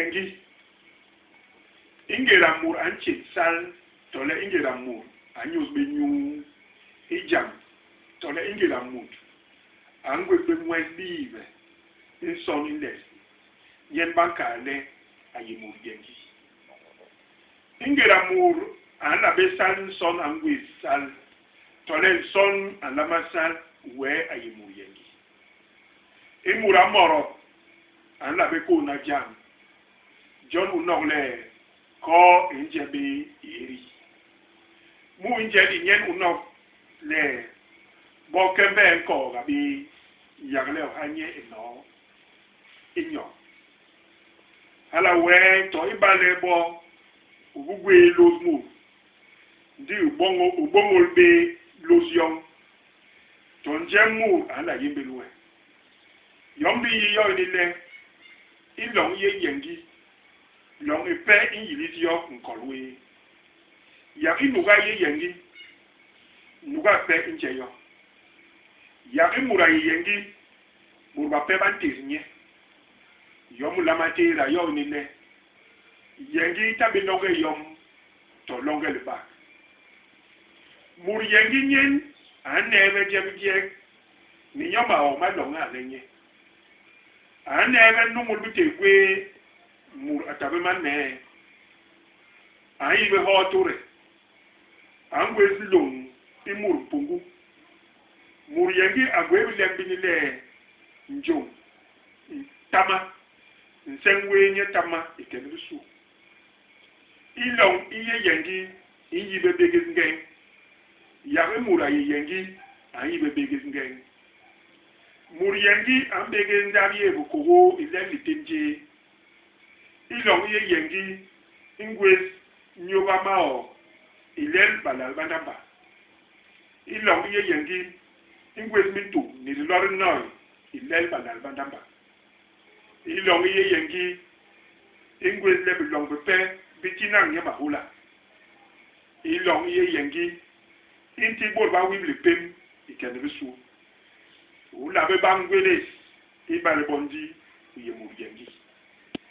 yengi ingera mur anche sal tole ingera mur anyos be nyu ijam tole ingera mur angwe be mwelive inson indes yen banka le ayimur yengi ingera mur ana be sal son angwe sal tole son alama sal we ayimur yengi imura moro ana be ko na jam John unole ko injebe iri mu injedi nyen unok le bo kembe nko gabi yagle hanye ino inyo ala we to ibale bo ubugwe lozmu ndi ubongo be losion to njemu ala yimbeluwe yombi yo ni le ilong ye yengi long ipe injilisi yo nkolwe ya inuga ye yengi nuga pe inje yo ya imura ye yengi murba pe bantirinye yo mulama tira yo ni le yengi tabi longe yom to longe le ba mur yengi nyen anebe jebje ni yoma o ma longa lenye anebe numul bitekwe mur atabe manne ayi be hotore angwe silong imur pungu mur yengi agwe bilembi le njom tama nsenwe nye tama ikenbisu ilong iye yengi iyi be begizingen yabe mura yengi ayi be begizingen mur yengi ambege ndari ebukogo ileli tenje ilong ye yengi ingwes nyoba mao ilel balal bandamba ilong ye yengi ingwes mintu ni lor noy ilel balal bandamba ilong ye yengi ingwes le bilong bepe bitinang ye mahula ilong ye yengi inti bol ba wibli pem ikene bisu ula be bangwele ibale bondi ye mur yengi